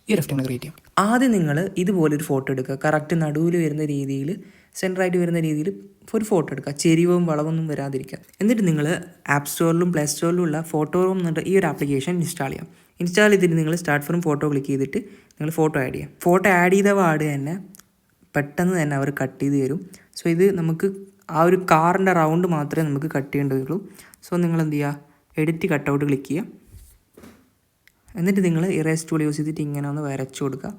ഈ ഒരു എഫക്റ്റ് നമ്മൾ ക്രിയേറ്റ് ചെയ്യാം. ആദ്യം നിങ്ങൾ ഇതുപോലൊരു ഫോട്ടോ എടുക്കുക. കറക്റ്റ് നടുവിൽ വരുന്ന രീതിയിൽ, സെൻറ്ററായിട്ട് വരുന്ന രീതിയിൽ ഒരു ഫോട്ടോ എടുക്കുക. ചെരിവും വളവൊന്നും വരാതിരിക്കുക. എന്നിട്ട് നിങ്ങൾ ആപ്പ് സ്റ്റോറിലും പ്ലേ സ്റ്റോറിലും ഉള്ള ഫോട്ടോ റൂം എന്നിട്ട് ഈ ഒരു ആപ്ലിക്കേഷൻ ഇൻസ്റ്റാൾ ചെയ്യാം. ഇൻസ്റ്റാൾ ചെയ്തിട്ട് നിങ്ങൾ സ്റ്റാർട്ട് ഫ്രം ഫോട്ടോ ക്ലിക്ക് ചെയ്തിട്ട് നിങ്ങൾ ഫോട്ടോ ആഡ് ചെയ്യാം. ഫോട്ടോ ആഡ് ചെയ്ത പാട് തന്നെ പെട്ടെന്ന് തന്നെ അവർ കട്ട് ചെയ്ത് തരും. സോ ഇത് നമുക്ക് ആ ഒരു കാറിൻ്റെ റൗണ്ട് മാത്രമേ നമുക്ക് കട്ട് ചെയ്യേണ്ടതുള്ളൂ. സോ നിങ്ങൾ എന്ത് ചെയ്യുക, എഡിറ്റ് കട്ടൗട്ട് ക്ലിക്ക് ചെയ്യുക. എന്നിട്ട് നിങ്ങൾ ഇറേസ് ടൂൾ യൂസ് ചെയ്തിട്ട് ഇങ്ങനെ ഒന്ന് വരച്ചു കൊടുക്കുക.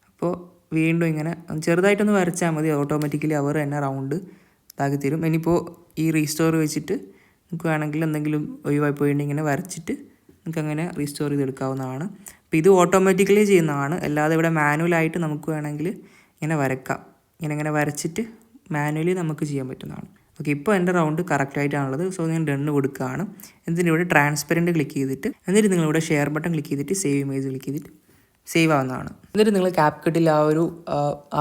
അപ്പോൾ വീണ്ടും ഇങ്ങനെ ചെറുതായിട്ടൊന്ന് വരച്ചാൽ മതി, ഓട്ടോമാറ്റിക്കലി അവർ തന്നെ റൗണ്ട് ഇതാക്കി തരും. ഇനിയിപ്പോൾ ഈ റീസ്റ്റോർ വെച്ചിട്ട് നിങ്ങൾക്ക് വേണമെങ്കിൽ എന്തെങ്കിലും ഒഴിവായി പോയിട്ട് ഇങ്ങനെ വരച്ചിട്ട് നിങ്ങൾക്ക് അങ്ങനെ റീസ്റ്റോർ ചെയ്തെടുക്കാവുന്നതാണ്. അപ്പോൾ ഇത് ഓട്ടോമാറ്റിക്കലി ചെയ്യുന്നതാണ്, അല്ലാതെ ഇവിടെ മാനുവലായിട്ട് നമുക്ക് വേണമെങ്കിൽ ഇങ്ങനെ വരക്കാം. ഇങ്ങനെ വരച്ചിട്ട് മാനുവലി നമുക്ക് ചെയ്യാൻ പറ്റുന്നതാണ്. ഓക്കെ, ഇപ്പോൾ എൻ്റെ റൗണ്ട് കറക്റ്റായിട്ടാണുള്ളത്. സോ ഞാൻ ഡണ്ണ് കൊടുക്കുകയാണ്. എന്നിട്ട് ഇവിടെ ട്രാൻസ്പെറൻറ്റ് ക്ലിക്ക് ചെയ്തിട്ട് എന്നിട്ട് നിങ്ങളിവിടെ ഷെയർ ബട്ടൺ ക്ലിക്ക് ചെയ്തിട്ട് സേവ് ഇമേജ് ക്ലിക്ക് ചെയ്തിട്ട് സേവ് ആവുന്നതാണ്. എന്നിട്ട് നിങ്ങൾ ക്യാപ്കട്ടിൽ ആ ഒരു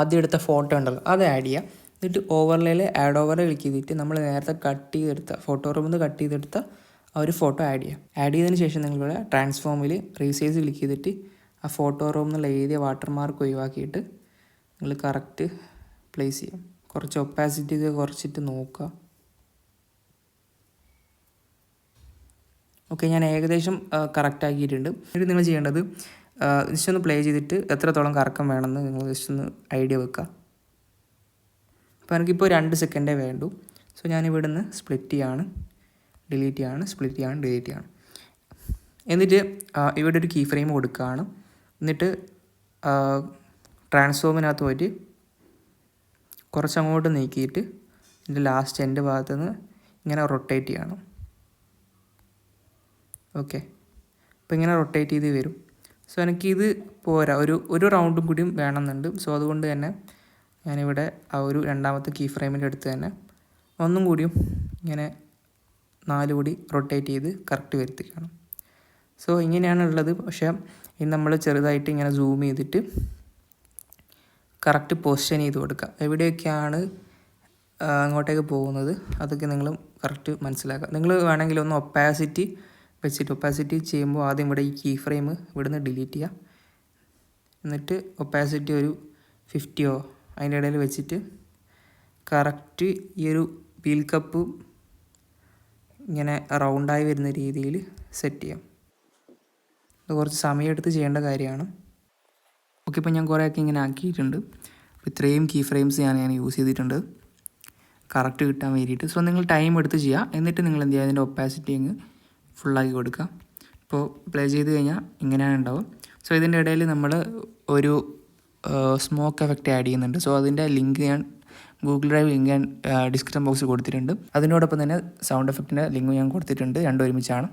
ആദ്യം എടുത്ത ഫോട്ടോ ഉണ്ടല്ലോ അത് ആഡ് ചെയ്യുക. എന്നിട്ട് ഓവർലേയിൽ ആഡ് ഓവർ ക്ലിക്ക് ചെയ്തിട്ട് നമ്മൾ നേരത്തെ കട്ട് ചെയ്തെടുത്ത ഫോട്ടോ റൂമിൽ നിന്ന് കട്ട് ചെയ്തെടുത്ത ആ ഒരു ഫോട്ടോ ആഡ് ചെയ്യുക. ആഡ് ചെയ്തതിന് ശേഷം നിങ്ങളിവിടെ ട്രാൻസ്ഫോമിൽ റീസൈസ് ക്ലിക്ക് ചെയ്തിട്ട് ആ ഫോട്ടോ റൂമിൽ നിന്നുള്ള എഴുതിയ വാട്ടർമാർക്ക് ഒഴിവാക്കിയിട്ട് നിങ്ങൾ കറക്റ്റ് പ്ലേസ് ചെയ്യാം. കുറച്ച് ഒപ്പാസിറ്റി ഒക്കെ കുറച്ചിട്ട് നോക്കുക. ഓക്കെ, ഞാൻ ഏകദേശം കറക്റ്റ് ആക്കിയിട്ടുണ്ട്. എന്നിട്ട് നിങ്ങൾ ചെയ്യേണ്ടത് ജസ്റ്റ് ഒന്ന് പ്ലേ ചെയ്തിട്ട് എത്രത്തോളം കറക്കം വേണമെന്ന് നിങ്ങൾ ജസ്റ്റ് ഒന്ന് ഐഡിയ വെക്കുക. അപ്പോൾ എനിക്കിപ്പോൾ 2 സെക്കൻഡേ വേണ്ടൂ. സോ ഞാൻ ഇവിടെ നിന്ന് സ്പ്ലിറ്റ് ചെയ്യാണ്, ഡിലീറ്റ് ചെയ്യാണ്, സ്പ്ലിറ്റ് ചെയ്യാണ്, ഡിലീറ്റ് ചെയ്യാണ്. എന്നിട്ട് ഇവിടെ ഒരു കീ ഫ്രെയിം കൊടുക്കുകയാണ്. എന്നിട്ട് ട്രാൻസ്ഫോമിനകത്ത് പോയിട്ട് കുറച്ചങ്ങോട്ട് നീക്കിയിട്ട് ഇതിൻ്റെ ലാസ്റ്റ് എൻ്റെ ഭാഗത്ത് നിന്ന് ഇങ്ങനെ റൊട്ടേറ്റ് ചെയ്യണം. ഓക്കെ, അപ്പോൾ ഇങ്ങനെ റൊട്ടേറ്റ് ചെയ്ത് വരും. സോ എനിക്കിത് പോരാ, ഒരു റൗണ്ടും കൂടിയും വേണമെന്നുണ്ട്. സോ അതുകൊണ്ട് തന്നെ ഞാനിവിടെ ആ ഒരു രണ്ടാമത്തെ കീ ഫ്രെയിമിൻ്റെ അടുത്ത് തന്നെ ഒന്നും കൂടിയും ഇങ്ങനെ 4 കൂടി റൊട്ടേറ്റ് ചെയ്ത് കറക്റ്റ് വരുത്തിക്കണം. സോ ഇങ്ങനെയാണ് ഉള്ളത്. പക്ഷേ ഇത് നമ്മൾ ചെറുതായിട്ട് ഇങ്ങനെ സൂം ചെയ്തിട്ട് കറക്റ്റ് പൊസിഷൻ ചെയ്ത് കൊടുക്കുക. എവിടെയൊക്കെയാണ് അങ്ങോട്ടേക്ക് പോകുന്നത് അതൊക്കെ നിങ്ങൾ കറക്റ്റ് മനസ്സിലാക്കുക. നിങ്ങൾ വേണമെങ്കിൽ ഒന്ന് ഒപ്പാസിറ്റി വെച്ചിട്ട്, ഒപ്പാസിറ്റി ചെയ്യുമ്പോൾ ആദ്യം ഇവിടെ ഈ കീ ഫ്രെയിം ഇവിടുന്ന് ഡിലീറ്റ് ചെയ്യുക. എന്നിട്ട് ഒപ്പാസിറ്റി ഒരു 50 അതിൻ്റെ ഇടയിൽ വെച്ചിട്ട് കറക്റ്റ് ഈ ഒരു വീൽ കപ്പ് ഇങ്ങനെ റൗണ്ടായി വരുന്ന രീതിയിൽ സെറ്റ് ചെയ്യാം. ഇത് കുറച്ച് സമയമെടുത്ത് ചെയ്യേണ്ട കാര്യമാണ്. ഓക്കെ, ഇപ്പോൾ ഞാൻ കുറേയൊക്കെ ഇങ്ങനെ ആക്കിയിട്ടുണ്ട്. അപ്പോൾ ഇത്രയും കീ ഫ്രെയിംസ് ഞാൻ യൂസ് ചെയ്തിട്ടുണ്ട് കറക്റ്റ് കിട്ടാൻ വേണ്ടിയിട്ട്. സോ നിങ്ങൾ ടൈം എടുത്ത് ചെയ്യുക. എന്നിട്ട് നിങ്ങൾ എന്ത് ചെയ്യുക, അതിൻ്റെ ഒപ്പാസിറ്റി അങ്ങ് ഫുള്ളാക്കി കൊടുക്കുക. ഇപ്പോൾ പ്ലേ ചെയ്ത് കഴിഞ്ഞാൽ ഇങ്ങനെയാണ് ഉണ്ടാവും. സോ ഇതിൻ്റെ ഇടയിൽ നമ്മൾ ഒരു സ്മോക്ക് എഫക്റ്റ് ആഡ് ചെയ്യുന്നുണ്ട്. സോ അതിൻ്റെ ലിങ്ക് ഞാൻ ഗൂഗിൾ ഡ്രൈവ് ലിങ്ക് ഞാൻ ഡിസ്ക്രിപ്ഷൻ ബോക്സിൽ കൊടുത്തിട്ടുണ്ട്. അതിനോടൊപ്പം തന്നെ സൗണ്ട് എഫക്റ്റിൻ്റെ ലിങ്ക് ഞാൻ കൊടുത്തിട്ടുണ്ട്. രണ്ടും ഒരുമിച്ചാണ്.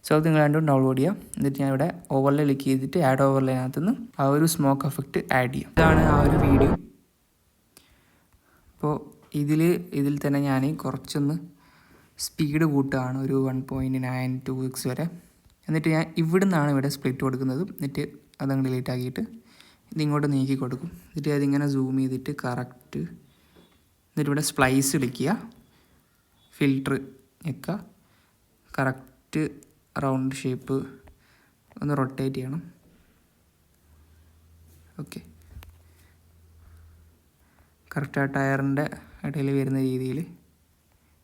സോ അത് നിങ്ങൾ രണ്ടും ഡൗൺലോഡ് ചെയ്യുക. എന്നിട്ട് ഞാൻ ഇവിടെ ഓവർലേ ക്ലിക്ക് ചെയ്തിട്ട് ആഡ് ഓവർലേനകത്ത് നിന്ന് ആ ഒരു സ്മോക്ക് എഫക്റ്റ് ആഡ് ചെയ്യും. ഇതാണ് ആ ഒരു വീഡിയോ. അപ്പോൾ ഇതിൽ തന്നെ ഞാൻ കുറച്ചൊന്ന് സ്പീഡ് കൂട്ടുകയാണ്, ഒരു 1.926 വരെ. എന്നിട്ട് ഞാൻ ഇവിടെ നിന്നാണ് ഇവിടെ സ്പ്ലിറ്റ് കൊടുക്കുന്നത്. എന്നിട്ട് അതങ്ങ് ഡിലീറ്റ് ആക്കിയിട്ട് ഇതിങ്ങോട്ട് നീക്കി കൊടുക്കും. എന്നിട്ട് അതിങ്ങനെ സൂം ചെയ്തിട്ട് കറക്റ്റ്, എന്നിട്ട് ഇവിടെ സ്പ്ലൈസ് വിളിക്കുക, ഫിൽറ്റർ വെക്കുക, കറക്റ്റ് റൗണ്ട് ഷേപ്പ് ഒന്ന് റൊട്ടേറ്റ് ചെയ്യണം. ഓക്കെ, കറക്റ്റ് ആ ടയറിൻ്റെ ഇടയിൽ വരുന്ന രീതിയിൽ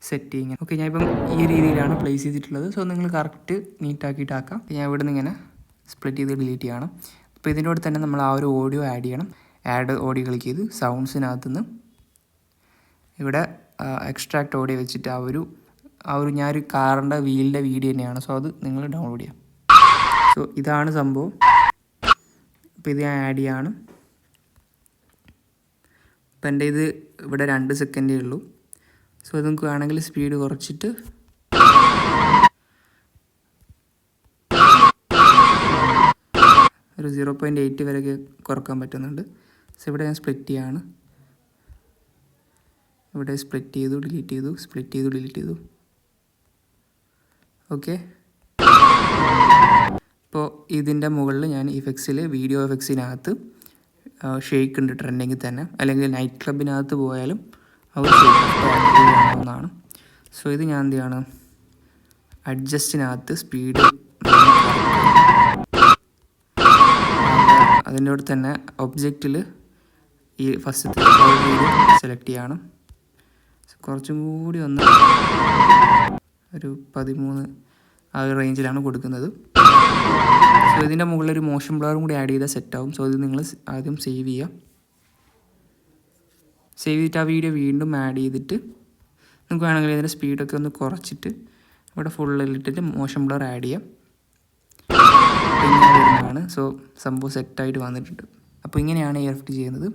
സെറ്റ് ചെയ്യുക. ഓക്കെ, ഞാൻ ഇപ്പം ഈ രീതിയിലാണ് പ്ലേസ് ചെയ്തിട്ടുള്ളത്. സോ നിങ്ങൾ കറക്റ്റ് നീറ്റാക്കിയിട്ടാക്കാം. ഞാൻ ഇവിടെ നിന്ന് ഇങ്ങനെ സ്പ്ലിറ്റ് ചെയ്ത് ഡിലീറ്റ് ചെയ്യണം. അപ്പോൾ ഇതിൻ്റെ കൂടെ തന്നെ നമ്മൾ ആ ഒരു ഓഡിയോ ആഡ് ചെയ്യണം. ആഡ് ഓഡിയോ ക്ലിക്ക് ചെയ്ത് സൗണ്ട്സിനകത്ത് നിന്ന് ഇവിടെ എക്സ്ട്രാക്ട് ഓഡിയോ വെച്ചിട്ട് ആ ഒരു ഞാനൊരു കാറിൻ്റെ വീലിൻ്റെ വീഡിയോ തന്നെയാണ്. സോ അത് നിങ്ങൾ ഡൗൺലോഡ് ചെയ്യാം. സോ ഇതാണ് സംഭവം. അപ്പോൾ ഇത് ഞാൻ ആഡ് ചെയ്യാണ്. അപ്പോൾ എൻ്റെ ഇത് ഇവിടെ 2 സെക്കൻഡേ ഉള്ളൂ. സോ ഇത് നമുക്ക് വേണമെങ്കിൽ സ്പീഡ് കുറച്ചിട്ട് ഒരു 0.8 വരെയൊക്കെ കുറക്കാൻ പറ്റുന്നുണ്ട്. സോ ഇവിടെ ഞാൻ സ്പ്ലിറ്റ് ചെയ്യാണ്. ഇവിടെ സ്പ്ലിറ്റ് ചെയ്തു, ഡിലീറ്റ് ചെയ്തു, സ്പ്ലിറ്റ് ചെയ്തു, ഡിലീറ്റ് ചെയ്തു. ഓക്കെ, ഇപ്പോൾ ഇതിൻ്റെ മുകളിൽ ഞാൻ ഇഫക്ട്സിൽ വീഡിയോ എഫക്ട്സിനകത്ത് ഷെയ്ക്ക് ഉണ്ട് ട്രെൻഡിങ്ങിൽ തന്നെ, അല്ലെങ്കിൽ നൈറ്റ് ക്ലബിനകത്ത് പോയാലും അവർ ഷെയ്ക്ക്. സോ ഇത് ഞാൻ എന്ത് ചെയ്യാണ്, അഡ്ജസ്റ്റിനകത്ത് സ്പീഡ് അതിൻ്റെ കൂടെ തന്നെ ഒബ്ജക്റ്റിൽ ഈ ഫസ്റ്റ് സെലക്ട് ചെയ്യണം. കുറച്ചും കൂടി ഒന്ന് ഒരു 13 ആ ഒരു റേഞ്ചിലാണ് കൊടുക്കുന്നത്. സോ ഇതിൻ്റെ മുകളിലൊരു മോഷൻ ബ്ലറും കൂടി ആഡ് ചെയ്താൽ സെറ്റാവും. സോ ഇത് നിങ്ങൾ ആദ്യം സേവ് ചെയ്യുക. സേവ് ചെയ്തിട്ട് ആ വീഡിയോ വീണ്ടും ആഡ് ചെയ്തിട്ട് നമുക്ക് വേണമെങ്കിൽ ഇതിൻ്റെ സ്പീഡൊക്കെ ഒന്ന് കുറച്ചിട്ട് ഇവിടെ ഫുള്ളിലിട്ടിട്ട് മോഷൻ ബ്ലർ ആഡ് ചെയ്യാം. പിന്നെ വരുന്നതാണ്. സോ സംഭവം സെറ്റായിട്ട് വന്നിട്ടുണ്ട്. അപ്പോൾ ഇങ്ങനെയാണ് എയർ എഫക്റ്റ് ചെയ്യുന്നത്.